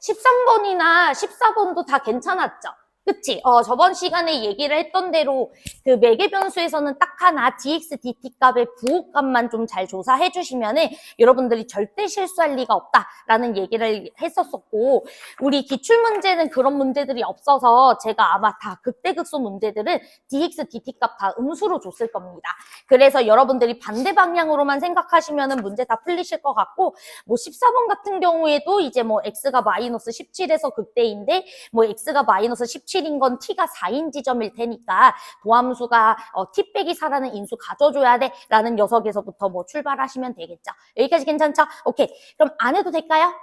13번이나 14번도 다 괜찮았죠? 그치? 저번 시간에 얘기를 했던 대로 그 매개 변수에서는 딱 하나 dx, dt 값의 부호값만 좀 잘 조사해 주시면은 여러분들이 절대 실수할 리가 없다라는 얘기를 했었었고, 우리 기출 문제는 그런 문제들이 없어서 제가 아마 다 극대극소 문제들은 dx, dt 값 다 음수로 줬을 겁니다. 그래서 여러분들이 반대 방향으로만 생각하시면은 문제 다 풀리실 것 같고, 뭐 14번 같은 경우에도 이제 뭐 x가 마이너스 17에서 극대인데 뭐 x가 마이너스 17인 건 t가 4인 지점일 테니까 도함수가 t 빼기 4라는 인수 가져줘야 돼 라는 녀석에서부터 뭐 출발하시면 되겠죠. 여기까지 괜찮죠? 오케이. 그럼 안 해도 될까요?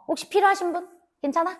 혹시 필요하신 분? 괜찮아?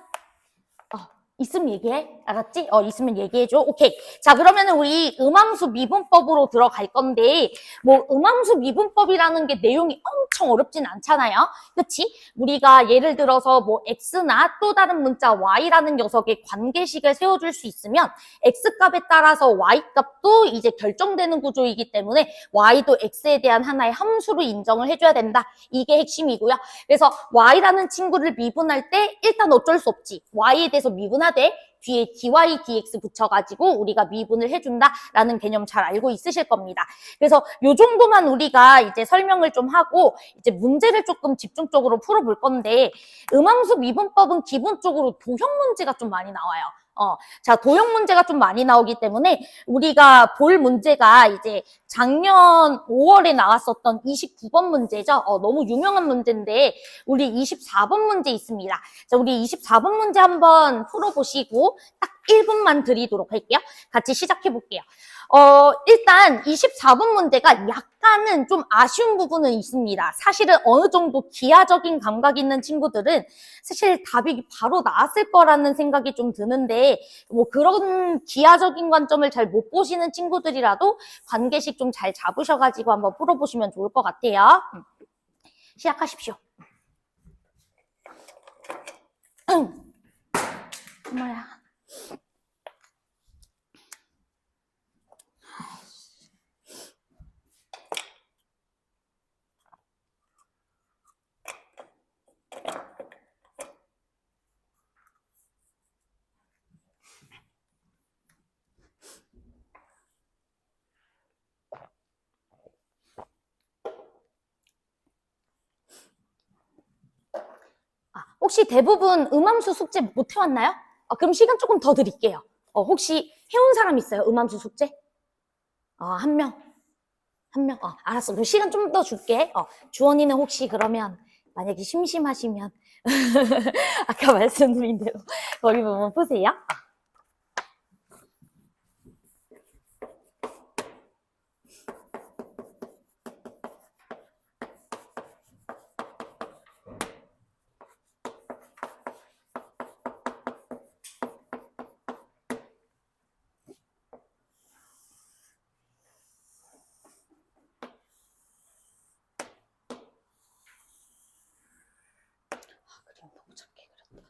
있으면 얘기해. 알았지? 있으면 얘기해줘. 오케이. 자, 그러면은 우리 음함수 미분법으로 들어갈 건데, 뭐, 음함수 미분법이라는 게 내용이 엄청 어렵진 않잖아요. 그치? 우리가 예를 들어서 뭐, x나 또 다른 문자 y라는 녀석의 관계식을 세워줄 수 있으면, x값에 따라서 y값도 이제 결정되는 구조이기 때문에, y도 x에 대한 하나의 함수로 인정을 해줘야 된다. 이게 핵심이고요. 그래서 y라는 친구를 미분할 때, 일단 어쩔 수 없지. y에 대해서 미분하되, 뒤에 dy, dx 붙여가지고 우리가 미분을 해준다라는 개념 잘 알고 있으실 겁니다. 그래서 요 정도만 우리가 이제 설명을 좀 하고 이제 문제를 조금 집중적으로 풀어볼 건데, 음함수 미분법은 기본적으로 도형 문제가 좀 많이 나와요. 자, 도형 문제가 좀 많이 나오기 때문에 우리가 볼 문제가 이제 작년 5월에 나왔었던 29번 문제죠. 너무 유명한 문제인데 우리 24번 문제 있습니다. 자, 우리 24번 문제 한번 풀어보시고 딱 1분만 드리도록 할게요. 같이 시작해 볼게요. 일단 24번 문제가 약간은 좀 아쉬운 부분은 있습니다. 사실은 어느 정도 기하적인 감각 있는 친구들은 사실 답이 바로 나왔을 거라는 생각이 좀 드는데, 뭐 그런 기하적인 관점을 잘 못 보시는 친구들이라도 관계식 좀 잘 잡으셔가지고 한번 풀어보시면 좋을 것 같아요. 시작하십시오. 엄마야. 혹시 대부분 음함수 숙제 못 해왔나요? 그럼 시간 조금 더 드릴게요. 혹시 해온 사람 있어요? 음함수 숙제? 한 명. 한 명. 알았어. 그럼 시간 좀 더 줄게. 주원이는 혹시 그러면 만약에 심심하시면 아까 말씀드린 대로 거기 보면 보세요. 그림 너무 작게 그렸다.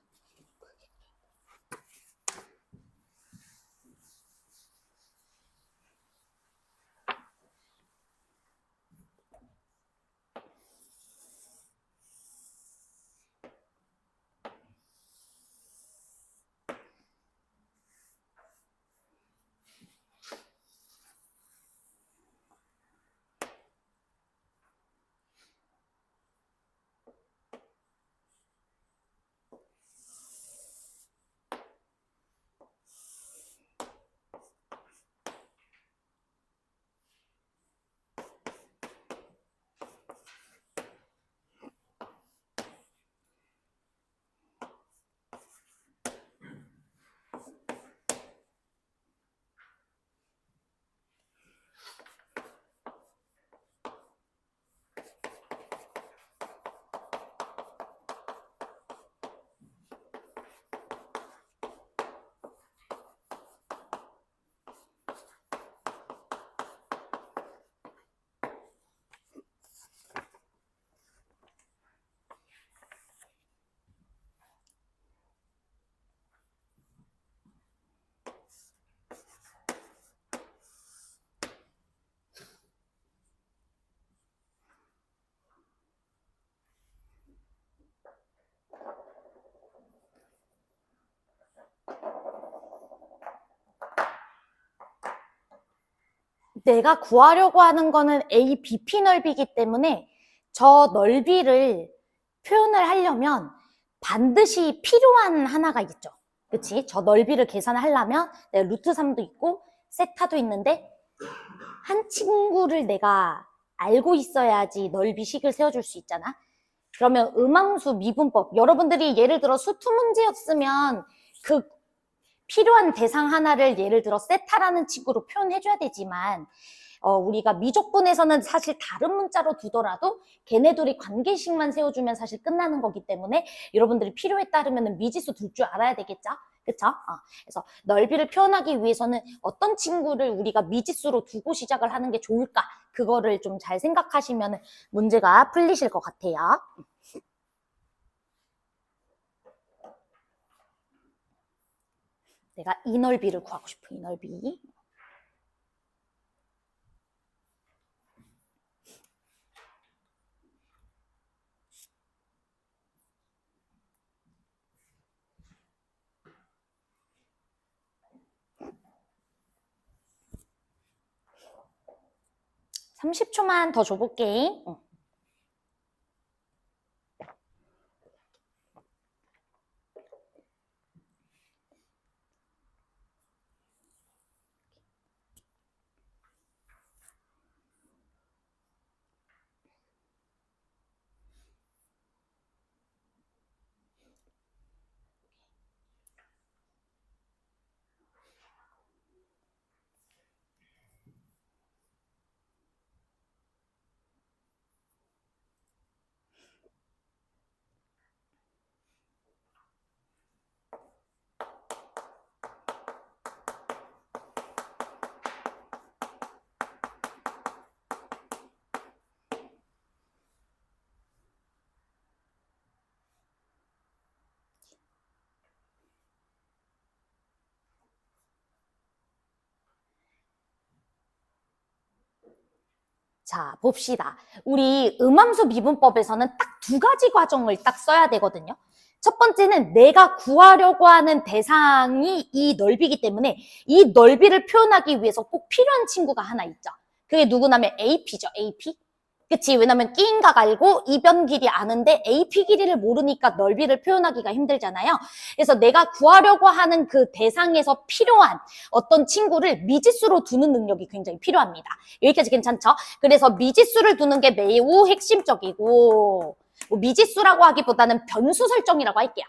내가 구하려고 하는 거는 A, BP 넓이기 때문에 저 넓이를 표현을 하려면 반드시 필요한 하나가 있죠. 그치? 저 넓이를 계산하려면 내가 루트 3도 있고 세타도 있는데 한 친구를 내가 알고 있어야지 넓이식을 세워줄 수 있잖아. 그러면 음함수 미분법, 여러분들이 예를 들어 수투 문제였으면 그 필요한 대상 하나를 예를 들어 세타라는 친구로 표현해줘야 되지만 우리가 미적분에서는 사실 다른 문자로 두더라도 걔네들이 관계식만 세워주면 사실 끝나는 거기 때문에 여러분들이 필요에 따르면 미지수 둘 줄 알아야 되겠죠? 그쵸? 그래서 넓이를 표현하기 위해서는 어떤 친구를 우리가 미지수로 두고 시작을 하는 게 좋을까? 그거를 좀 잘 생각하시면 문제가 풀리실 것 같아요. 내가 이 넓이를 구하고 싶어, 이 넓이. (30초만) 더 줘볼게. '자, 봅시다. 우리 음함수 미분법에서는 딱 두 가지 과정을 딱 써야 되거든요. 첫 번째는 내가 구하려고 하는 대상이 이 넓이기 때문에 이 넓이를 표현하기 위해서 꼭 필요한 친구가 하나 있죠. 그게 누구냐면 AP죠, AP. 그치? 왜냐면 끼인각 알고 이변 길이 아는데 AP 길이를 모르니까 넓이를 표현하기가 힘들잖아요. 그래서 내가 구하려고 하는 그 대상에서 필요한 어떤 친구를 미지수로 두는 능력이 굉장히 필요합니다. 여기까지 괜찮죠? 그래서 미지수를 두는 게 매우 핵심적이고 미지수라고 하기보다는 변수 설정이라고 할게요.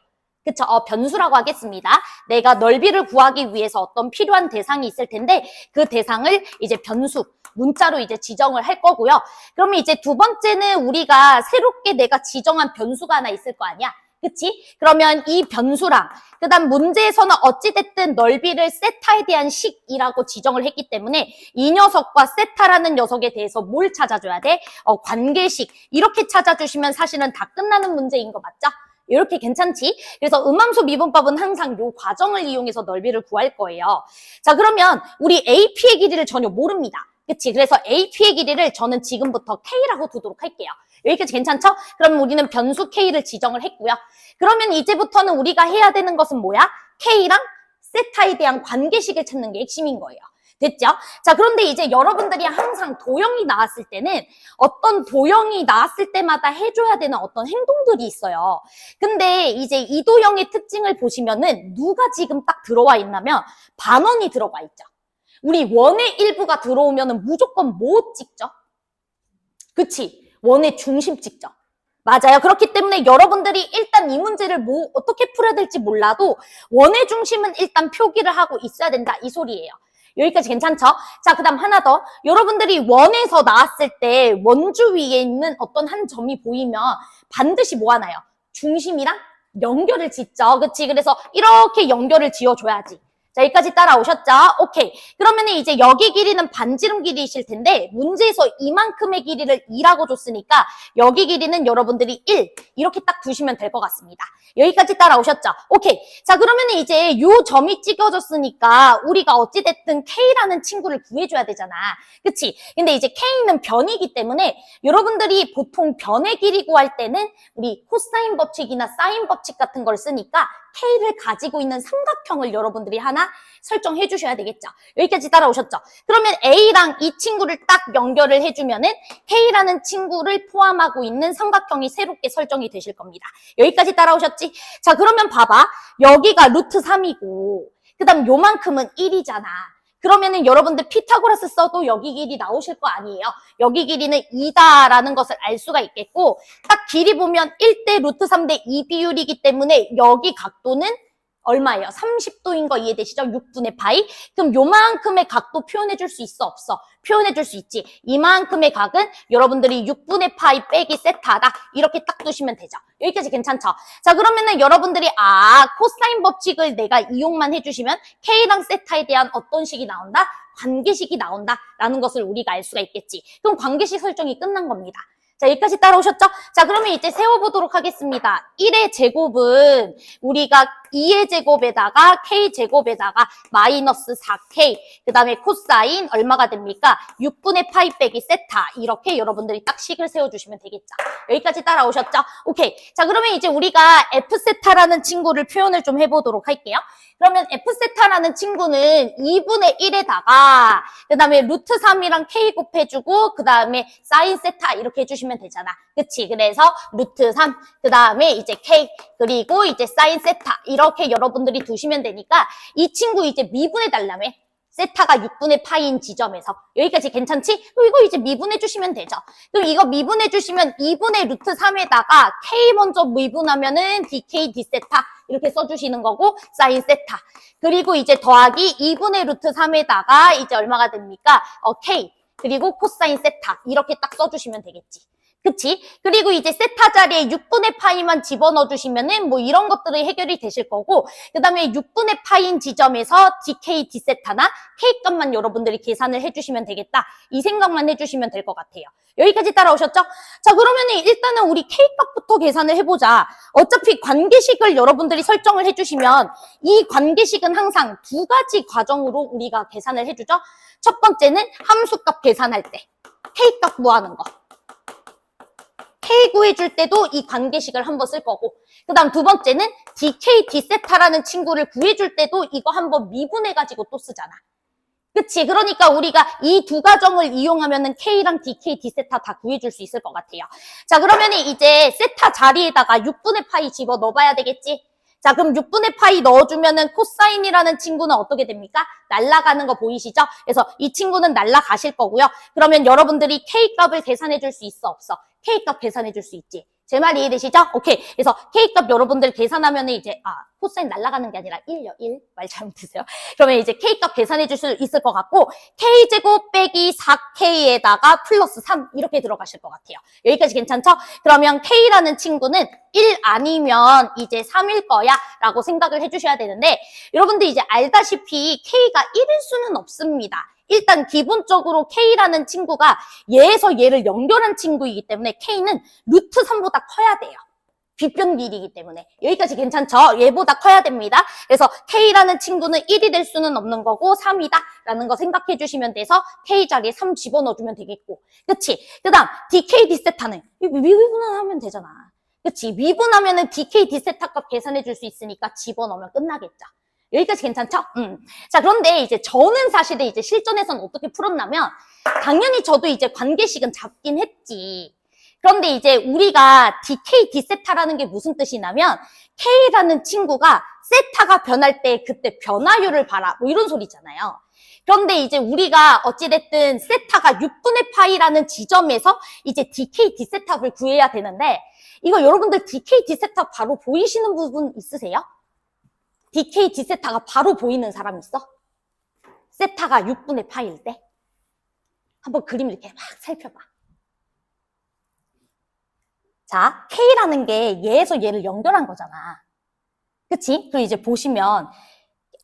그쵸? 변수라고 하겠습니다. 내가 넓이를 구하기 위해서 어떤 필요한 대상이 있을 텐데 그 대상을 이제 변수, 문자로 이제 지정을 할 거고요. 그러면 이제 두 번째는 우리가 새롭게 내가 지정한 변수가 하나 있을 거 아니야? 그치? 그러면 이 변수랑 그 다음 문제에서는 어찌됐든 넓이를 세타에 대한 식이라고 지정을 했기 때문에 이 녀석과 세타라는 녀석에 대해서 뭘 찾아줘야 돼? 관계식. 이렇게 찾아주시면 사실은 다 끝나는 문제인 거 맞죠? 이렇게 괜찮지? 그래서 음함수 미분법은 항상 이 과정을 이용해서 넓이를 구할 거예요. 자, 그러면 우리 AP의 길이를 전혀 모릅니다. 그치? 그래서 AP의 길이를 저는 지금부터 K라고 두도록 할게요. 여기까지 괜찮죠? 그러면 우리는 변수 K를 지정을 했고요. 그러면 이제부터는 우리가 해야 되는 것은 뭐야? K랑 세타에 대한 관계식을 찾는 게 핵심인 거예요. 됐죠? 자, 그런데 이제 여러분들이 항상 도형이 나왔을 때는 어떤 도형이 나왔을 때마다 해줘야 되는 어떤 행동들이 있어요. 근데 이제 이 도형의 특징을 보시면은 누가 지금 딱 들어와 있냐면 반원이 들어가 있죠. 우리 원의 일부가 들어오면은 무조건 뭐 찍죠? 그치? 원의 중심 찍죠. 맞아요. 그렇기 때문에 여러분들이 일단 이 문제를 어떻게 풀어야 될지 몰라도 원의 중심은 일단 표기를 하고 있어야 된다. 이 소리예요. 여기까지 괜찮죠? 자, 그 다음 하나 더. 여러분들이 원에서 나왔을 때 원주 위에 있는 어떤 한 점이 보이면 반드시 뭐 하나요? 중심이랑 연결을 짓죠. 그치? 그래서 이렇게 연결을 지어줘야지. 자, 여기까지 따라오셨죠? 오케이. 그러면 이제 여기 길이는 반지름 길이이실 텐데 문제에서 이만큼의 길이를 2라고 줬으니까 여기 길이는 여러분들이 1 이렇게 딱 두시면 될 것 같습니다. 여기까지 따라오셨죠? 오케이. 자, 그러면 이제 요 점이 찍어졌으니까 우리가 어찌됐든 K라는 친구를 구해줘야 되잖아. 그치? 근데 이제 K는 변이기 때문에 여러분들이 보통 변의 길이 구할 때는 우리 코사인 법칙이나 사인 법칙 같은 걸 쓰니까 K를 가지고 있는 삼각형을 여러분들이 하나 하나 설정해 주셔야 되겠죠. 여기까지 따라오셨죠? 그러면 A랑 이 친구를 딱 연결을 해주면은 K라는 친구를 포함하고 있는 삼각형이 새롭게 설정이 되실 겁니다. 여기까지 따라오셨지? 자, 그러면 봐봐. 여기가 루트 3이고 그 다음 요만큼은 1이잖아. 그러면은 여러분들 피타고라스 써도 여기 길이 나오실 거 아니에요. 여기 길이는 2다라는 것을 알 수가 있겠고 딱 길이 보면 1대 루트 3대 2 비율이기 때문에 여기 각도는 얼마예요? 30도인 거 이해되시죠? 6분의 파이. 그럼 요만큼의 각도 표현해 줄 수 있어? 없어? 표현해 줄 수 있지. 이만큼의 각은 여러분들이 6분의 파이 빼기 세타다. 이렇게 딱 두시면 되죠. 여기까지 괜찮죠? 자, 그러면은 여러분들이 코사인 법칙을 내가 이용만 해주시면 K랑 세타에 대한 어떤 식이 나온다? 관계식이 나온다라는 것을 우리가 알 수가 있겠지. 그럼 관계식 설정이 끝난 겁니다. 자, 여기까지 따라오셨죠? 자, 그러면 이제 세워보도록 하겠습니다. 1의 제곱은 우리가 2의 제곱에다가 K제곱에다가 마이너스 4K 그 다음에 코사인 얼마가 됩니까? 6분의 파이 빼기 세타 이렇게 여러분들이 딱 식을 세워주시면 되겠죠. 여기까지 따라오셨죠? 오케이. 자, 그러면 이제 우리가 F세타라는 친구를 표현을 좀 해보도록 할게요. 그러면 F세타라는 친구는 2분의 1에다가 그 다음에 루트 3이랑 K 곱해주고 그 다음에 사인 세타 이렇게 해주시면 되잖아. 그치? 그래서 루트 3 그 다음에 이제 K 그리고 이제 사인 세타 이렇게 여러분들이 두시면 되니까 이 친구 이제 미분해 달라며. 세타가 6분의 파이인 지점에서 여기까지 괜찮지? 그럼 이거 이제 미분해 주시면 되죠. 그럼 이거 미분해 주시면 2분의 루트 3에다가 K 먼저 미분하면은 DK D세타 이렇게 써주시는 거고 사인 세타 그리고 이제 더하기 2분의 루트 3에다가 이제 얼마가 됩니까? K 그리고 코사인 세타 이렇게 딱 써주시면 되겠지. 그치? 그리고 이제 세타 자리에 6분의 파이만 집어넣어 주시면은 뭐 이런 것들이 해결이 되실 거고 그 다음에 6분의 파인 지점에서 DK, D세타나 K 값만 여러분들이 계산을 해주시면 되겠다. 이 생각만 해주시면 될 것 같아요. 여기까지 따라오셨죠? 자, 그러면은 일단은 우리 K 값부터 계산을 해보자. 어차피 관계식을 여러분들이 설정을 해주시면 이 관계식은 항상 두 가지 과정으로 우리가 계산을 해주죠. 첫 번째는 함수값 계산할 때 K 값 구하는 거. K 구해줄 때도 이 관계식을 한번 쓸 거고 그 다음 두 번째는 DK, D세타라는 친구를 구해줄 때도 이거 한번 미분해가지고 또 쓰잖아. 그치? 그러니까 우리가 이 두 과정을 이용하면은 K랑 DK, D세타 다 구해줄 수 있을 것 같아요. 자, 그러면 이제 세타 자리에다가 6분의 파이 집어 넣어봐야 되겠지? 자, 그럼 6분의 파이 넣어주면은 코사인이라는 친구는 어떻게 됩니까? 날아가는 거 보이시죠? 그래서 이 친구는 날아가실 거고요. 그러면 여러분들이 K 값을 계산해 줄 수 있어? 없어? K 값 계산해 줄 수 있지? 제 말 이해되시죠? 오케이. 그래서 K 값 여러분들 계산하면 이제, 코사인 날아가는 게 아니라 1요, 1. 말 잘못했어요. 그러면 이제 K 값 계산해 줄 수 있을 것 같고, K제곱 빼기 4K에다가 플러스 3. 이렇게 들어가실 것 같아요. 여기까지 괜찮죠? 그러면 K라는 친구는 1 아니면 이제 3일 거야 라고 생각을 해주셔야 되는데, 여러분들 이제 알다시피 K가 1일 수는 없습니다. 일단 기본적으로 K라는 친구가 얘에서 얘를 연결한 친구이기 때문에 K는 루트 3보다 커야 돼요. 빗변 길이기 때문에. 여기까지 괜찮죠? 얘보다 커야 됩니다. 그래서 K라는 친구는 1이 될 수는 없는 거고 3이다 라는 거 생각해 주시면 돼서 K 자리에 3 집어넣어주면 되겠고. 그치? 그 다음 DK, D세타는 미분하면 되잖아. 그치? 미분하면은 DK, D세타 값 계산해 줄 수 있으니까 집어넣으면 끝나겠죠. 여기까지 괜찮죠? 자, 그런데 이제 저는 사실은 이제 실전에서는 어떻게 풀었냐면, 당연히 저도 이제 관계식은 잡긴 했지. 그런데 이제 우리가 DK, D세타라는 게 무슨 뜻이냐면, K라는 친구가 세타가 변할 때 그때 변화율을 봐라. 뭐 이런 소리잖아요. 그런데 이제 우리가 어찌됐든 세타가 6분의 파이라는 지점에서 이제 DK, D세타를 구해야 되는데, 이거 여러분들 DK, D세타 바로 보이시는 부분 있으세요? DK, D세타가 바로 보이는 사람 있어? 세타가 6분의 파일 때? 한번 그림 이렇게 막 살펴봐. 자, K라는 게 얘에서 얘를 연결한 거잖아. 그치? 그리고 이제 보시면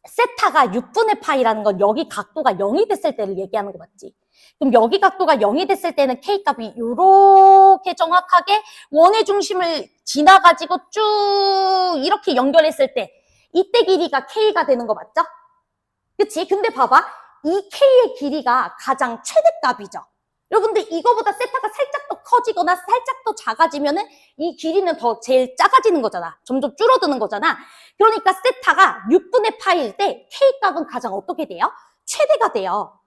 세타가 6분의 파이라는 건 여기 각도가 0이 됐을 때를 얘기하는 거 맞지? 그럼 여기 각도가 0이 됐을 때는 K 값이 이렇게 정확하게 원의 중심을 지나가지고 쭉 이렇게 연결했을 때 이때 길이가 K가 되는 거 맞죠? 그치? 근데 봐봐. 이 K의 길이가 가장 최대값이죠. 여러분들 이거보다 세타가 살짝 더 커지거나 살짝 더 작아지면은 이 길이는 더 제일 작아지는 거잖아. 점점 줄어드는 거잖아. 그러니까 세타가 6분의 파일 때 K값은 가장 어떻게 돼요? 최대가 돼요.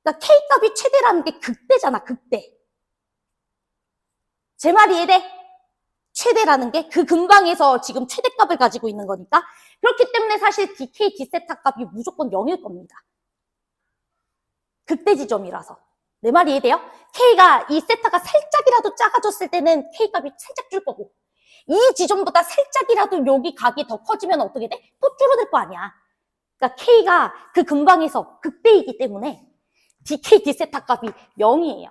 그러니까 K값이 최대라는 게 극대잖아, 극대. 제 말이 이해돼? 최대라는 게 그 근방에서 지금 최대값을 가지고 있는 거니까. 그렇기 때문에 사실 DK, D세타 값이 무조건 0일 겁니다. 극대 지점이라서. 내 말이 이해돼요? K가 이 세타가 살짝이라도 작아졌을 때는 K값이 살짝 줄 거고, 이 지점보다 살짝이라도 여기 각이 더 커지면 어떻게 돼? 또 줄어들 거 아니야. 그러니까 K가 그 근방에서 극대이기 때문에 DK, D세타 값이 0이에요.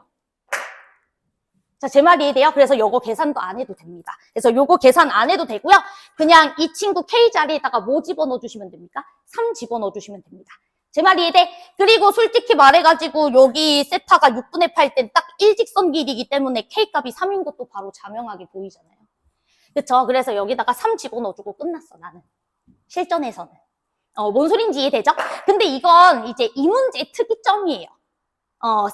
자, 제 말이 이해돼요? 그래서 요거 계산도 안 해도 됩니다. 그래서 요거 계산 안 해도 되고요. 그냥 이 친구 K 자리에다가 뭐 집어넣어 주시면 됩니까? 3 집어넣어 주시면 됩니다. 제 말이 이해돼? 그리고 솔직히 말해가지고 여기 세타가 6분의 8 땐 딱 일직선 길이기 때문에 K값이 3인 것도 바로 자명하게 보이잖아요. 그쵸? 그래서 여기다가 3 집어넣어주고 끝났어, 나는. 실전에서는. 뭔 소린지 이해되죠? 근데 이건 이제 이 문제의 특이점이에요.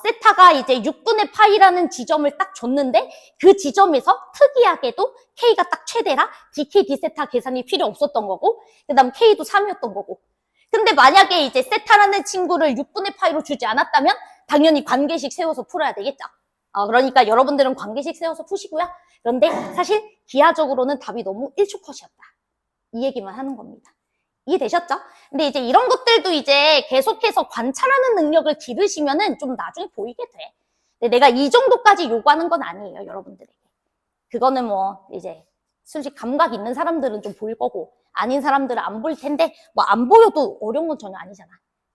세타가 이제 6분의 파이라는 지점을 딱 줬는데 그 지점에서 특이하게도 K가 딱 최대라 DK, D세타 계산이 필요 없었던 거고, 그 다음 K도 3이었던 거고. 근데 만약에 이제 세타라는 친구를 6분의 파이로 주지 않았다면 당연히 관계식 세워서 풀어야 되겠죠. 그러니까 여러분들은 관계식 세워서 푸시고요. 그런데 사실 기하적으로는 답이 너무 일초컷이었다. 이 얘기만 하는 겁니다. 이해되셨죠? 근데 이제 이런 것들도 이제 계속해서 관찰하는 능력을 기르시면은 좀 나중에 보이게 돼. 근데 내가 이 정도까지 요구하는 건 아니에요, 여러분들에게. 그거는 뭐 이제 솔직히 감각 있는 사람들은 좀 보일 거고 아닌 사람들은 안 보일 텐데 뭐 안 보여도 어려운 건 전혀 아니잖아.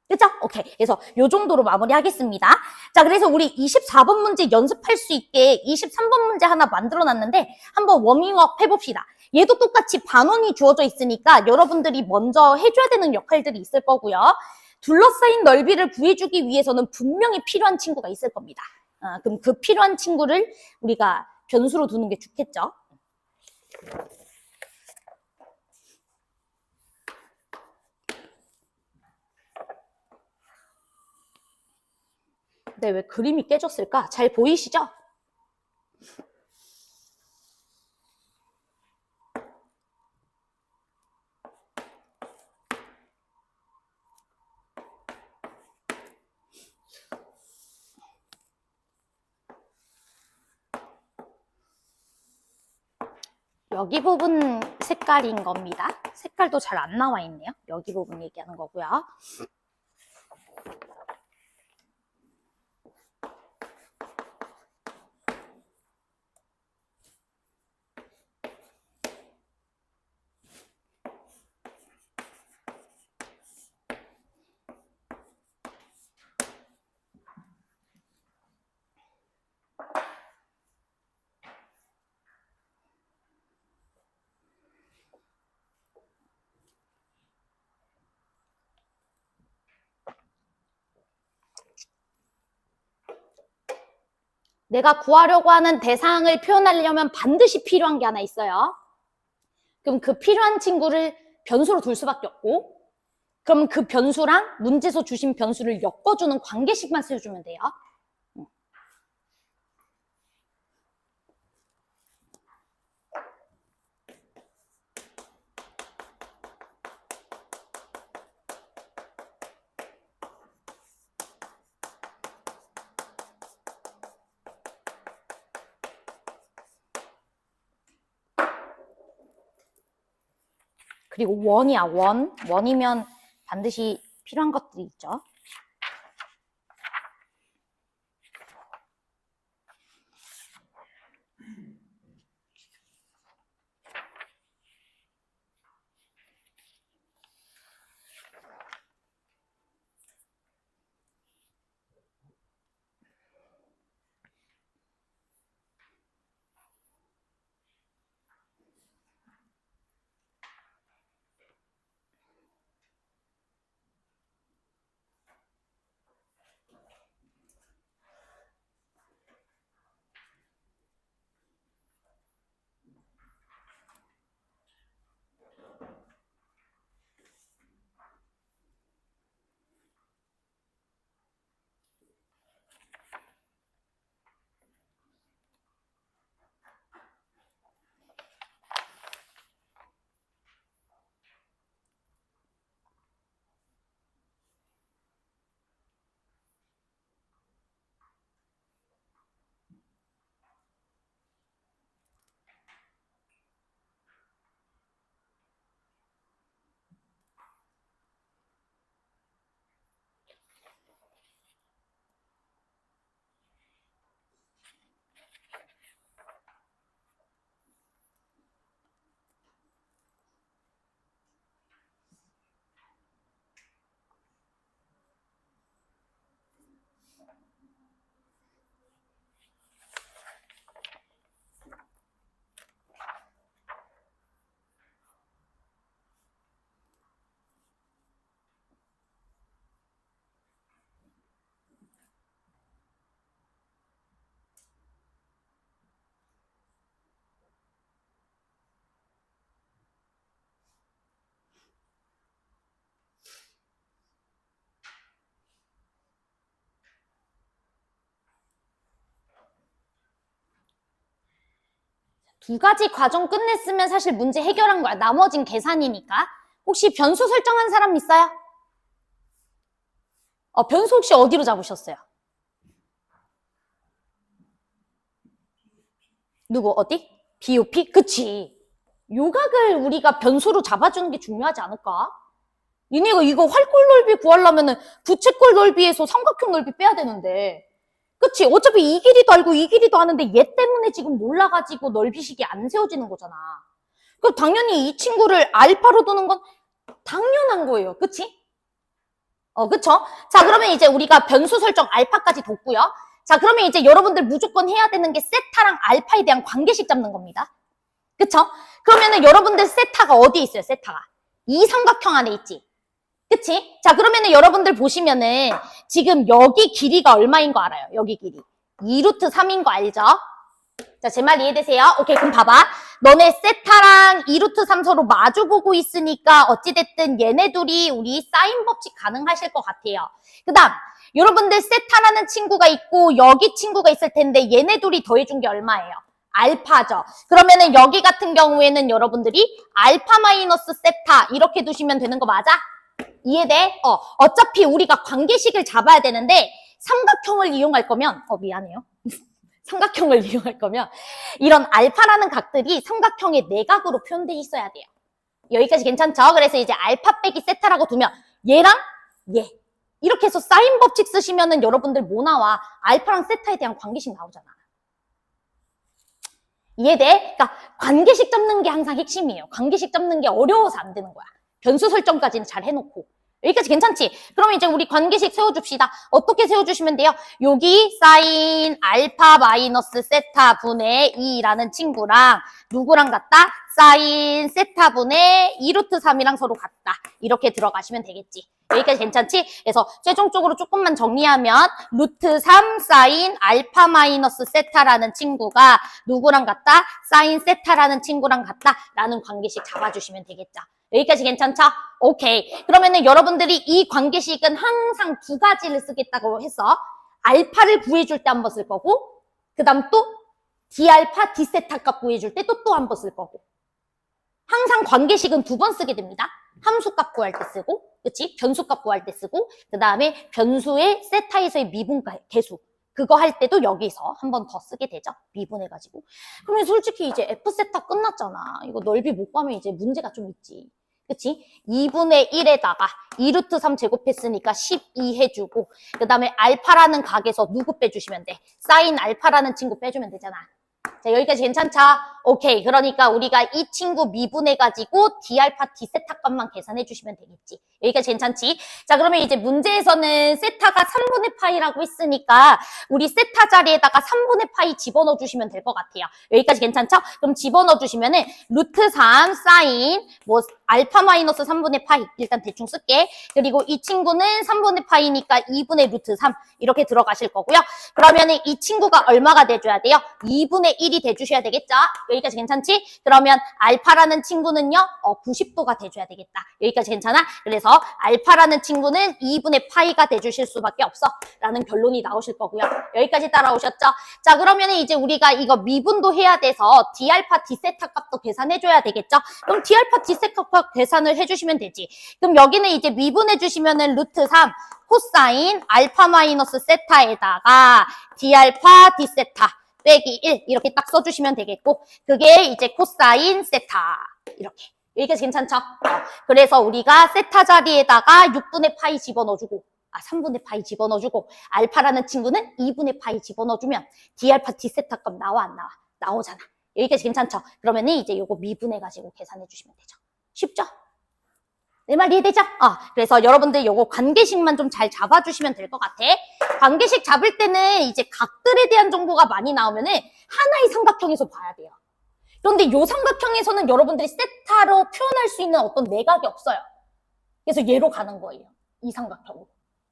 그죠? 오케이. 그래서 요 정도로 마무리하겠습니다. 자, 그래서 우리 24번 문제 연습할 수 있게 23번 문제 하나 만들어 놨는데 한번 워밍업 해봅시다. 얘도 똑같이 반원이 주어져 있으니까 여러분들이 먼저 해줘야 되는 역할들이 있을 거고요. 둘러싸인 넓이를 구해주기 위해서는 분명히 필요한 친구가 있을 겁니다. 그럼 그 필요한 친구를 우리가 변수로 두는 게 좋겠죠. 근데 왜 그림이 깨졌을까? 잘 보이시죠? 여기 부분 색깔인 겁니다. 색깔도 잘 안 나와 있네요. 여기 부분 얘기하는 거고요. 내가 구하려고 하는 대상을 표현하려면 반드시 필요한 게 하나 있어요. 그럼 그 필요한 친구를 변수로 둘 수밖에 없고, 그럼 그 변수랑 문제에서 주신 변수를 엮어주는 관계식만 써주면 돼요. 그리고 원이야, 원. 원이면 반드시 필요한 것들이 있죠. 두 가지 과정 끝냈으면 사실 문제 해결한 거야. 나머진 계산이니까. 혹시 변수 설정한 사람 있어요? 변수 혹시 어디로 잡으셨어요? 누구 어디? BOP? 그치. 요각을 우리가 변수로 잡아주는 게 중요하지 않을까? 니네가 이거 활골 넓이 구하려면은 부채꼴 넓이에서 삼각형 넓이 빼야 되는데. 그치? 어차피 이 길이도 알고 이 길이도 아는데 얘 때문에 지금 몰라가지고 넓이식이 안 세워지는 거잖아. 그럼 당연히 이 친구를 알파로 두는 건 당연한 거예요. 그치? 그쵸? 자, 그러면 이제 우리가 변수 설정 알파까지 뒀고요. 자, 그러면 이제 여러분들 무조건 해야 되는 게 세타랑 알파에 대한 관계식 잡는 겁니다. 그쵸? 그러면은 여러분들 세타가 어디에 있어요? 세타가. 이 삼각형 안에 있지. 그치? 자, 그러면은 여러분들 보시면은 지금 여기 길이가 얼마인 거 알아요? 여기 길이. 2루트 3인 거 알죠? 자, 제 말 이해되세요? 오케이, 그럼 봐봐. 너네 세타랑 2루트 3 서로 마주보고 있으니까 어찌됐든 얘네 둘이 우리 사인 법칙 가능하실 것 같아요. 그 다음, 여러분들 세타라는 친구가 있고 여기 친구가 있을 텐데 얘네 둘이 더해준 게 얼마예요? 알파죠. 그러면은 여기 같은 경우에는 여러분들이 알파 마이너스 세타 이렇게 두시면 되는 거 맞아? 이해돼? 어차피 우리가 관계식을 잡아야 되는데 삼각형을 이용할 거면 미안해요. 삼각형을 이용할 거면 이런 알파라는 각들이 삼각형의 내각으로 표현돼 있어야 돼요. 여기까지 괜찮죠? 그래서 이제 알파 빼기 세타라고 두면 얘랑 얘 이렇게 해서 사인 법칙 쓰시면은 여러분들 뭐 나와? 알파랑 세타에 대한 관계식 나오잖아. 이해돼? 그러니까 관계식 잡는 게 항상 핵심이에요. 관계식 잡는 게 어려워서 안 되는 거야. 변수 설정까지는 잘 해놓고. 여기까지 괜찮지? 그럼 이제 우리 관계식 세워줍시다. 어떻게 세워주시면 돼요? 여기 사인 알파 마이너스 세타 분의 2라는 친구랑 누구랑 같다? 사인 세타 분의 2루트 3이랑 서로 같다. 이렇게 들어가시면 되겠지. 여기까지 괜찮지? 그래서 최종적으로 조금만 정리하면 루트 3 사인 알파 마이너스 세타라는 친구가 누구랑 같다? 사인 세타라는 친구랑 같다. 라는 관계식 잡아주시면 되겠죠. 여기까지 괜찮죠? 오케이. 그러면은 여러분들이 이 관계식은 항상 두 가지를 쓰겠다고 해서 알파를 구해줄 때 한 번 쓸 거고 그 다음 또 D알파, D세타 값 구해줄 때 또 한 번 쓸 거고 항상 관계식은 두 번 쓰게 됩니다. 함수값 구할 때 쓰고 그치? 변수값 구할 때 쓰고 그 다음에 변수의 세타에서의 미분 계수 그거 할 때도 여기서 한 번 더 쓰게 되죠. 미분해가지고. 그러면 솔직히 이제 F세타 끝났잖아. 이거 넓이 못 구하면 이제 문제가 좀 있지. 그치? 2분의 1에다가 2루트 3 제곱했으니까 12 해주고 그 다음에 알파라는 각에서 누구 빼주시면 돼? 사인 알파라는 친구 빼주면 되잖아. 자, 여기까지 괜찮죠? 오케이. 그러니까 우리가 이 친구 미분해가지고 D알파, D세타 값만 계산해 주시면 되겠지. 여기까지 괜찮지? 자, 그러면 이제 문제에서는 세타가 3분의 파이라고 했으니까 우리 세타 자리에다가 3분의 파이 집어넣어 주시면 될 것 같아요. 여기까지 괜찮죠? 그럼 집어넣어 주시면은 루트 3 사인 알파 마이너스 3분의 파이 일단 대충 쓸게. 그리고 이 친구는 3분의 파이니까 2분의 루트 3 이렇게 들어가실 거고요. 그러면은 이 친구가 얼마가 돼줘야 돼요? 2분의 1이 돼주셔야 되겠죠? 여기까지 괜찮지? 그러면 알파라는 친구는요 90도가 돼줘야 되겠다. 여기까지 괜찮아? 그래서 알파라는 친구는 2분의 파이가 돼주실 수밖에 없어 라는 결론이 나오실 거고요. 여기까지 따라오셨죠? 자, 그러면은 이제 우리가 이거 미분도 해야 돼서 D알파, D세타 값도 계산해줘야 되겠죠? 그럼 D알파, D세타 값 계산을 해주시면 되지. 그럼 여기는 이제 미분해주시면은 루트 3 코사인 알파 마이너스 세타에다가 D알파, D세타 빼기 1 이렇게 딱 써주시면 되겠고 그게 이제 코사인 세타 이렇게 여기까지 괜찮죠? 그래서 우리가 세타 자리에다가 6분의 파이 집어넣어주고 3분의 파이 집어넣어주고 알파라는 친구는 2분의 파이 집어넣어주면 D알파 D세타 값 나와 안 나와? 나오잖아. 여기까지 괜찮죠? 그러면은 이제 요거 미분해가지고 계산해주시면 되죠. 쉽죠? 내 말 이해되죠? 그래서 여러분들 요거 관계식만 좀 잘 잡아주시면 될 것 같아. 관계식 잡을 때는 이제 각들에 대한 정보가 많이 나오면은 하나의 삼각형에서 봐야 돼요. 그런데 요 삼각형에서는 여러분들이 세타로 표현할 수 있는 어떤 내각이 없어요. 그래서 얘로 가는 거예요. 이 삼각형으로.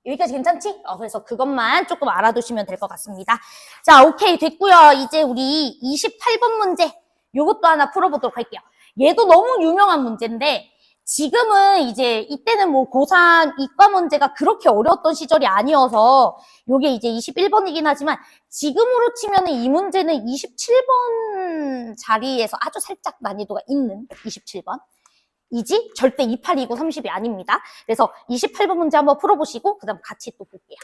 여기까지 괜찮지? 그래서 그것만 조금 알아두시면 될 것 같습니다. 자, 오케이. 됐고요. 이제 우리 28번 문제. 요것도 하나 풀어보도록 할게요. 얘도 너무 유명한 문제인데 지금은 이제 이때는 뭐 고3 이과 문제가 그렇게 어려웠던 시절이 아니어서 요게 이제 21번이긴 하지만 지금으로 치면은 이 문제는 27번 자리에서 아주 살짝 난이도가 있는 27번. 이지 절대 28이고 30이 아닙니다. 그래서 28번 문제 한번 풀어보시고 그다음 같이 또 볼게요.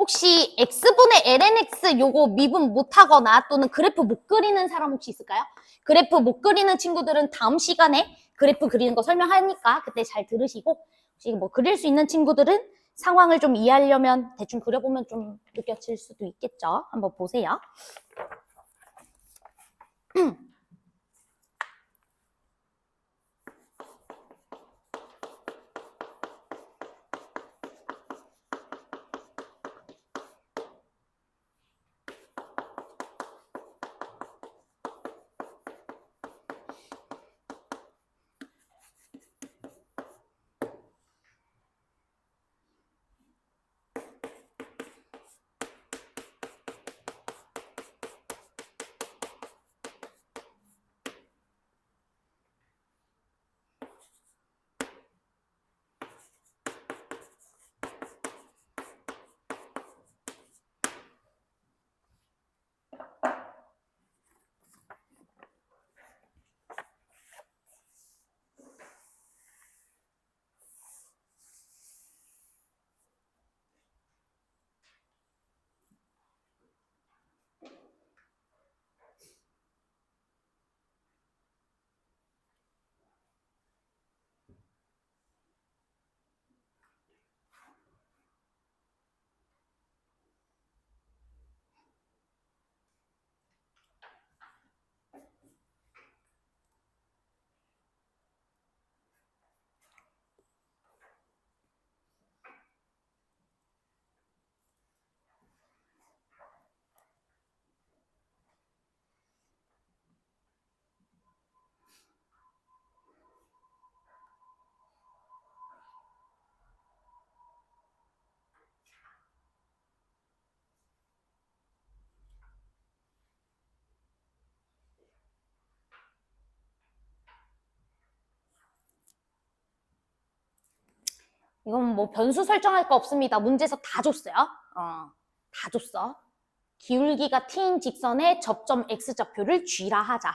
혹시 x분의 lnx 요거 미분 못하거나 또는 그래프 못 그리는 사람 혹시 있을까요? 그래프 못 그리는 친구들은 다음 시간에 그래프 그리는 거 설명하니까 그때 잘 들으시고 혹시 뭐 그릴 수 있는 친구들은 상황을 좀 이해하려면 대충 그려보면 좀 느껴질 수도 있겠죠. 한번 보세요. 이건 뭐 변수 설정할 거 없습니다. 문제에서 다 줬어요. 다 줬어. 기울기가 t인 직선의 접점 x좌표를 g라 하자.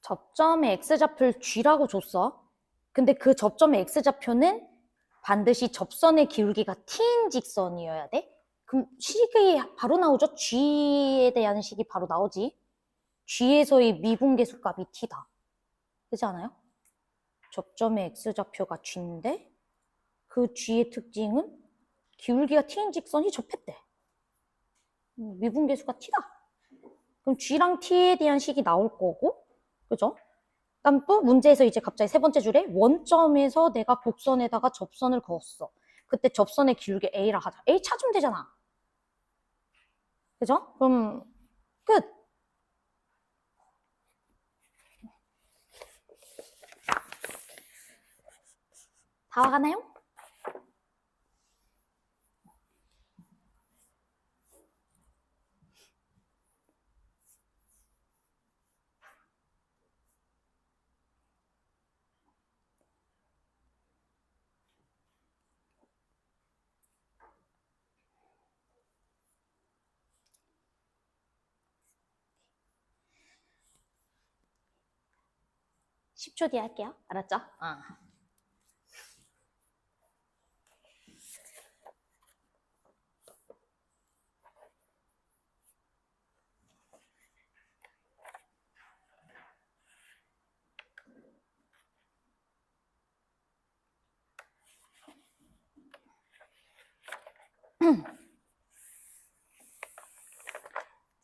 접점의 x좌표를 g라고 줬어. 근데 그 접점의 x좌표는 반드시 접선의 기울기가 t인 직선이어야 돼? 그럼 식이 바로 나오죠? g에 대한 식이 바로 나오지. G에서의 미분계수 값이 T다. 그렇지 않아요? 접점의 X좌표가 G인데 그 G의 특징은 기울기가 T인 직선이 접했대. 미분계수가 T다. 그럼 G랑 T에 대한 식이 나올 거고, 그죠? 그다음 또 문제에서 이제 갑자기 세 번째 줄에 원점에서 내가 곡선에다가 접선을 그었어. 그때 접선의 기울기 A라 하자. A 찾으면 되잖아. 그죠? 그럼 끝. 다 와가나요? (10초) 뒤에 할게요. 알았죠?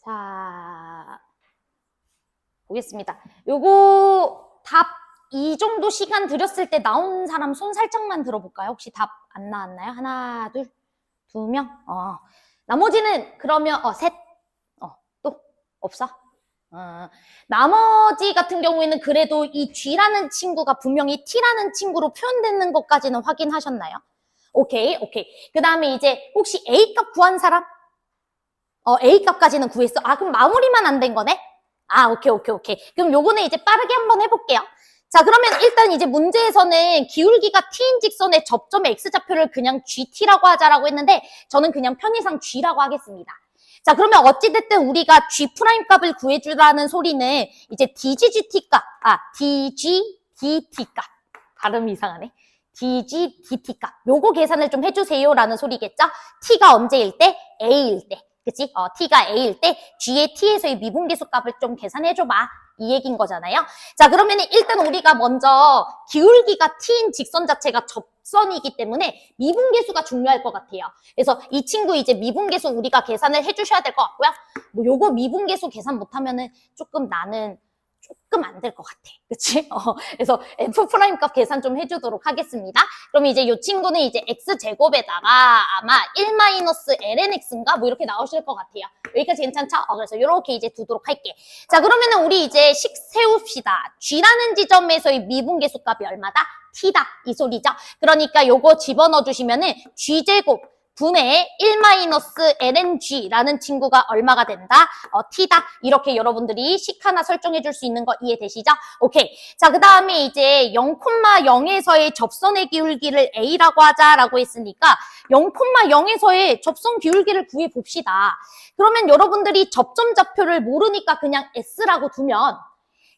자, 보겠습니다. 요거 답 이 정도 시간 들였을 때 나온 사람 손 살짝만 들어볼까요? 혹시 답 안 나왔나요? 하나, 둘, 2명? 나머지는 그러면 셋? 또 없어? 나머지 같은 경우에는 그래도 이 G라는 친구가 분명히 T라는 친구로 표현되는 것까지는 확인하셨나요? 오케이. 그 다음에 이제 혹시 A값 구한 사람? A값까지는 구했어. 그럼 마무리만 안 된 거네? 오케이. 그럼 요거는 이제 빠르게 한번 해볼게요. 자, 그러면 일단 이제 문제에서는 기울기가 T인 직선의 접점의 X좌표를 그냥 GT라고 하자라고 했는데 저는 그냥 편의상 G라고 하겠습니다. 자, 그러면 어찌됐든 우리가 G' 값을 구해주라는 소리는 이제 DGGT 값, DGDT 값. 발음이 이상하네. DGDT 값. 요거 계산을 좀 해주세요라는 소리겠죠? T가 언제일 때? A일 때. 그치? T가 A일 때 G의 T에서의 미분계수 값을 좀 계산해줘봐. 이 얘기인 거잖아요. 자, 그러면 일단 우리가 먼저 기울기가 T인 직선 자체가 접선이기 때문에 미분계수가 중요할 것 같아요. 그래서 이 친구 이제 미분계수 우리가 계산을 해주셔야 될 것 같고요. 뭐 요거 미분계수 계산 못하면은 나는 조금 안 될 것 같아. 그치? 그래서 F' 값 계산 좀 해주도록 하겠습니다. 그럼 이제 이 친구는 이제 X제곱에다가 아마 1-lnx인가? 뭐 이렇게 나오실 것 같아요. 여기까지 괜찮죠? 그래서 이렇게 이제 두도록 할게. 자, 그러면은 우리 이제 식 세웁시다. G라는 지점에서의 미분계수 값이 얼마다? T다. 이 소리죠. 그러니까 요거 집어넣어 주시면은 G제곱 분의 1-lng라는 친구가 얼마가 된다? T다. 이렇게 여러분들이 식 하나 설정해 줄 수 있는 거 이해되시죠? 오케이. 자, 그 다음에 이제 0,0에서의 접선의 기울기를 A라고 하자라고 했으니까 0,0에서의 접선 기울기를 구해 봅시다. 그러면 여러분들이 접점 좌표를 모르니까 그냥 S라고 두면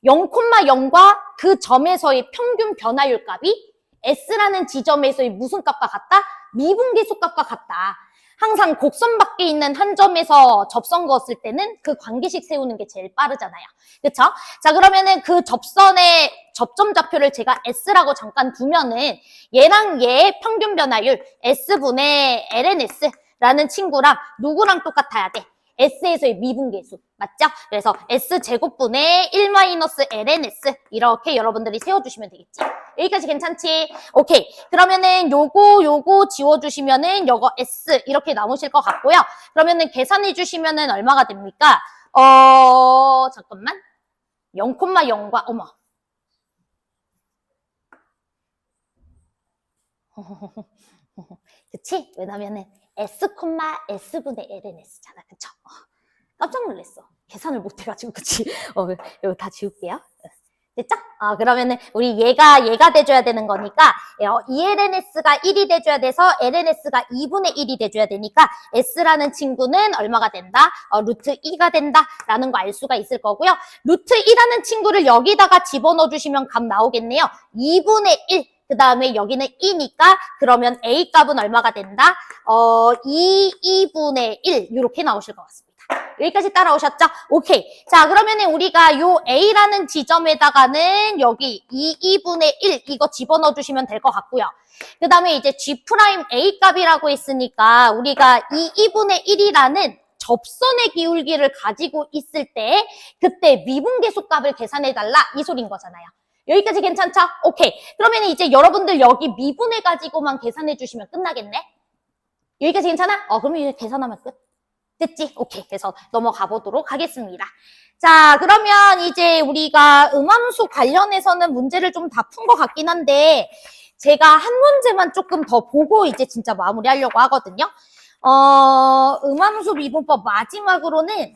0,0과 그 점에서의 평균 변화율 값이 S라는 지점에서의 무슨 값과 같다? 미분계수 값과 같다. 항상 곡선 밖에 있는 한 점에서 접선 그었을 때는 그 관계식 세우는 게 제일 빠르잖아요. 그쵸? 자, 그러면은 그 접선의 접점 좌표를 제가 S라고 잠깐 두면은 얘랑 얘의 평균 변화율 S분의 lnS라는 친구랑 누구랑 똑같아야 돼? S에서의 미분계수. 맞죠? 그래서 S제곱분의 1-lns 이렇게 여러분들이 세워주시면 되겠지. 여기까지 괜찮지? 오케이. 그러면은 요거 지워주시면은 요거 S 이렇게 나오실 것 같고요. 그러면은 계산해주시면은 얼마가 됩니까? 잠깐만. 0,0과, 어머. 그치? 왜냐면은 S,S분의 lns잖아. 그쵸? 깜짝 놀랐어. 계산을 못해가지고, 그치? 이거 다 지울게요. 됐죠? 그러면은 우리 얘가 돼줘야 되는 거니까 2lns가 1이 돼줘야 돼서 lns가 2분의 1이 돼줘야 되니까 s라는 친구는 얼마가 된다? 루트 2가 된다라는 거 알 수가 있을 거고요. 루트 2라는 친구를 여기다가 집어넣어 주시면 값 나오겠네요. 2분의 1. 그 다음에 여기는 2니까 그러면 A 값은 얼마가 된다? 2분의 1 이렇게 나오실 것 같습니다. 여기까지 따라오셨죠? 오케이. 자, 그러면은 우리가 요 A라는 지점에다가는 여기 2분의 1 이거 집어넣어 주시면 될 것 같고요. 그 다음에 이제 G' A 값이라고 했으니까 우리가 2분의 1이라는 접선의 기울기를 가지고 있을 때 그때 미분계수 값을 계산해달라 이 소린 거잖아요. 여기까지 괜찮죠? 오케이. 그러면 이제 여러분들 여기 미분해가지고만 계산해 주시면 끝나겠네? 여기까지 괜찮아? 그러면 이제 계산하면 끝. 됐지? 오케이. 그래서 넘어가 보도록 하겠습니다. 자, 그러면 이제 우리가 음함수 관련해서는 문제를 좀 다 푼 것 같긴 한데 제가 한 문제만 조금 더 보고 이제 진짜 마무리하려고 하거든요. 음함수 미분법 마지막으로는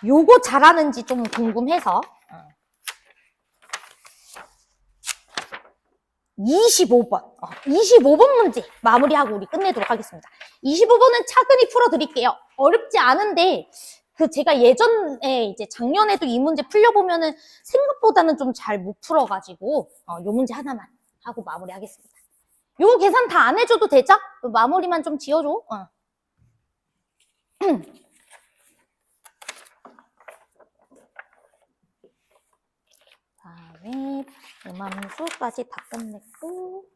요거 잘하는지 좀 궁금해서 25번 25번 문제 마무리하고 우리 끝내도록 하겠습니다. 25번은 차근히 풀어드릴게요. 어렵지 않은데 제가 예전에 이제 작년에도 이 문제 풀려보면은 생각보다는 좀 잘 못 풀어가지고 요 문제 하나만 하고 마무리하겠습니다. 요거 계산 다 안 해줘도 되죠? 마무리만 좀 지어줘. 다음에 음함수까지 다 끝냈고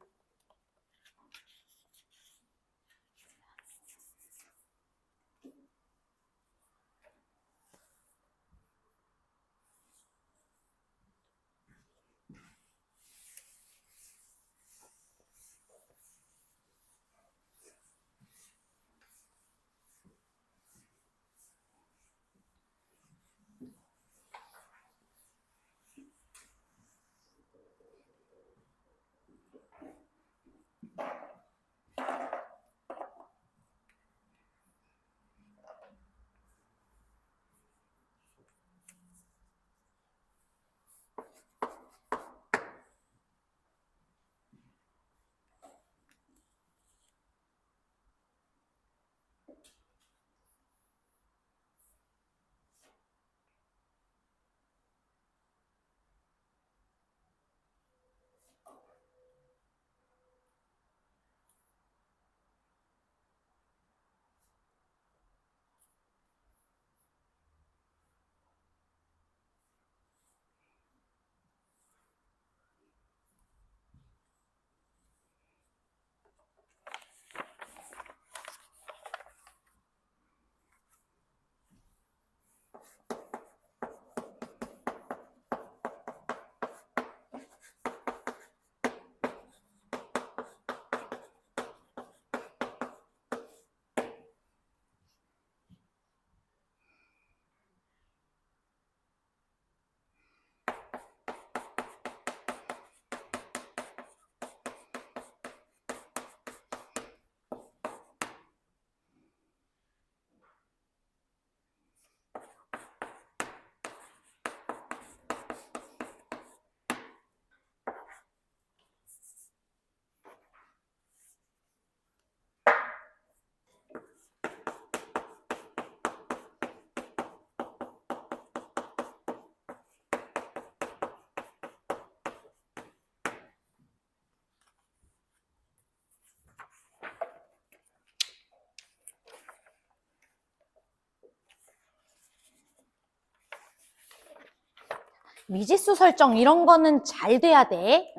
미지수 설정 이런 거는 잘 돼야 돼.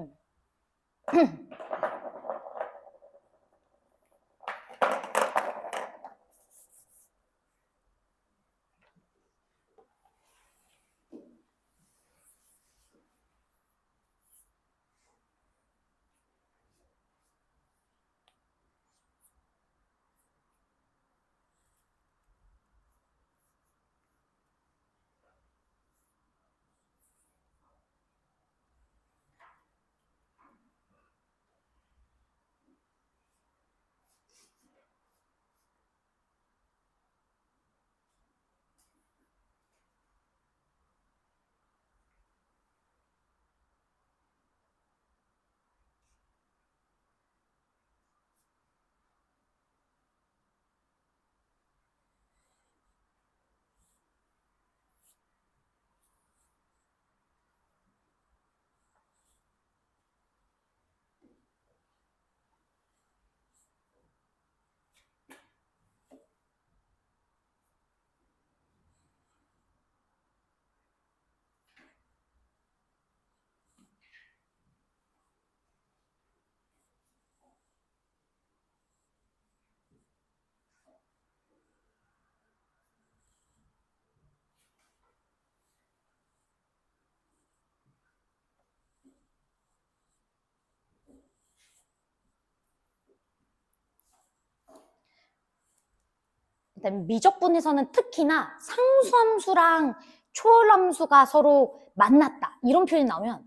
그다음에 미적분에서는 특히나 상수함수랑 초월함수가 서로 만났다. 이런 표현이 나오면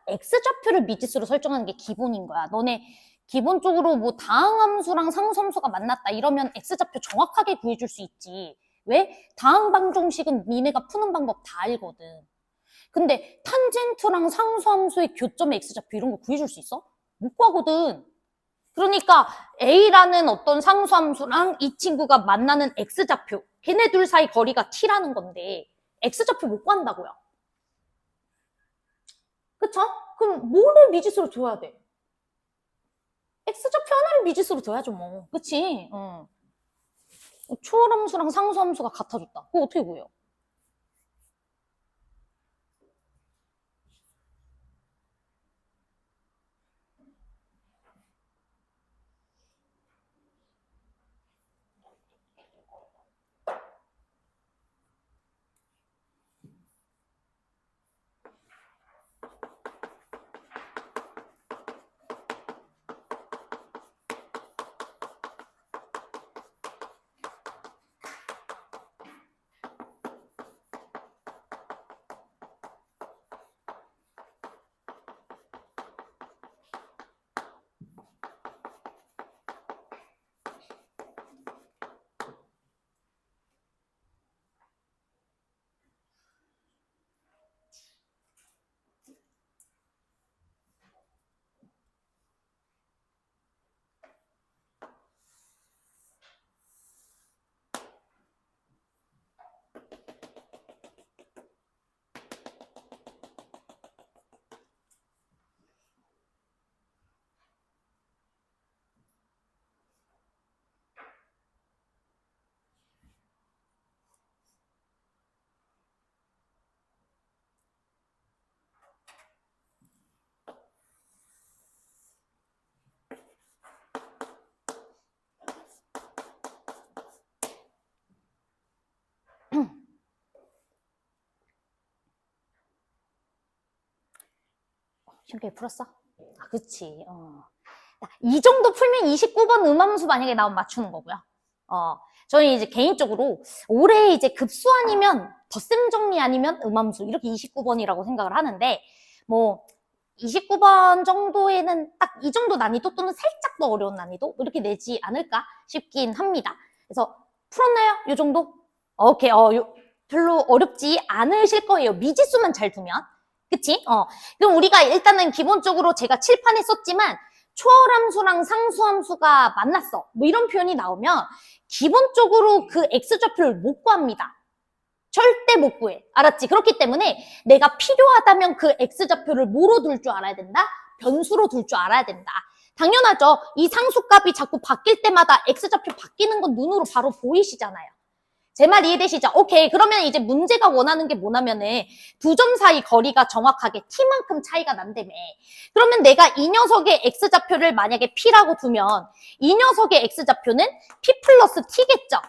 X좌표를 미지수로 설정하는 게 기본인 거야. 너네 기본적으로 뭐 다항함수랑 상수함수가 만났다 이러면 X좌표 정확하게 구해줄 수 있지. 왜? 다항방정식은 니네가 푸는 방법 다 알거든. 근데 탄젠트랑 상수함수의 교점의 X좌표 이런 거 구해줄 수 있어? 못 구하거든. 그러니까 A라는 어떤 상수함수랑 이 친구가 만나는 X좌표, 걔네 둘 사이 거리가 T라는 건데 X좌표 못 구한다고요. 그쵸? 그럼 뭐를 미지수로 둬야 돼? X좌표 하나를 미지수로 둬야죠 뭐. 그치? 초월함수랑 상수함수가 같아졌다. 그거 어떻게 구해요? 시험표에 풀었어? 아, 그치. 이 정도 풀면 29번 음함수 만약에 나오면 맞추는 거고요. 저는 이제 개인적으로 올해 이제 급수 아니면 덧셈 정리 아니면 음함수 이렇게 29번이라고 생각을 하는데 뭐 29번 정도에는 딱 이 정도 난이도 또는 살짝 더 어려운 난이도 이렇게 내지 않을까 싶긴 합니다. 그래서 풀었나요? 이 정도? 오케이. 별로 어렵지 않으실 거예요. 미지수만 잘 두면. 그치? 그럼 우리가 일단은 기본적으로 제가 칠판에 썼지만 초월함수랑 상수함수가 만났어. 뭐 이런 표현이 나오면 기본적으로 그 X좌표를 못 구합니다. 절대 못 구해. 알았지? 그렇기 때문에 내가 필요하다면 그 X좌표를 뭐로 둘 줄 알아야 된다? 변수로 둘 줄 알아야 된다. 당연하죠. 이 상수값이 자꾸 바뀔 때마다 X좌표 바뀌는 건 눈으로 바로 보이시잖아요. 제 말 이해되시죠? 오케이. 그러면 이제 문제가 원하는 게 뭐냐면은 두 점 사이 거리가 정확하게 T만큼 차이가 난다며. 그러면 내가 이 녀석의 X좌표를 만약에 P라고 두면 이 녀석의 X좌표는 P 플러스 T겠죠?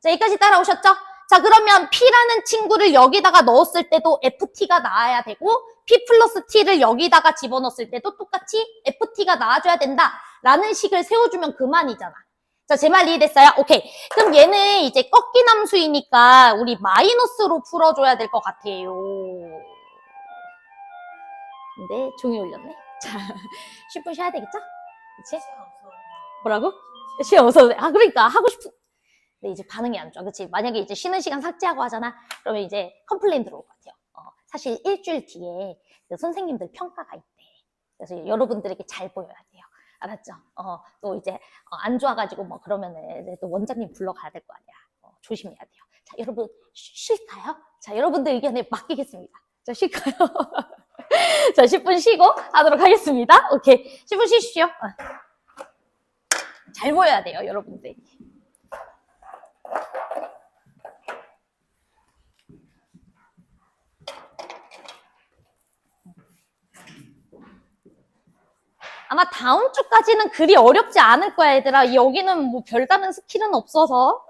자, 여기까지 따라오셨죠? 자, 그러면 P라는 친구를 여기다가 넣었을 때도 FT가 나와야 되고 P 플러스 T를 여기다가 집어넣었을 때도 똑같이 FT가 나와줘야 된다라는 식을 세워주면 그만이잖아. 자, 제 말 이해됐어요? 오케이. 그럼 얘는 이제 꺾인 함수이니까 우리 마이너스로 풀어줘야 될 것 같아요. 근데 종이 올렸네. 자, 10분 쉬어야 되겠죠? 그치? 뭐라고? 시험 없어도 돼. 아, 그러니까 하고 싶은. 근데 이제 반응이 안 좋아. 그치? 만약에 이제 쉬는 시간 삭제하고 하잖아? 그러면 이제 컴플레인 들어올 것 같아요. 사실 일주일 뒤에 그 선생님들 평가가 있대. 그래서 여러분들에게 잘 보여야 돼요. 알았죠? 또 이제 안 좋아가지고 뭐 그러면은 또 원장님 불러가야 될 거 아니야. 조심해야 돼요. 자, 여러분 쉴까요? 자, 여러분들 의견에 맡기겠습니다. 자, 쉴까요? 자, 10분 쉬고 하도록 하겠습니다. 오케이. 10분 쉬십시오. 잘 보여야 돼요, 여러분들. 아마 다음 주까지는 그리 어렵지 않을 거야, 얘들아. 여기는 뭐 별다른 스킬은 없어서.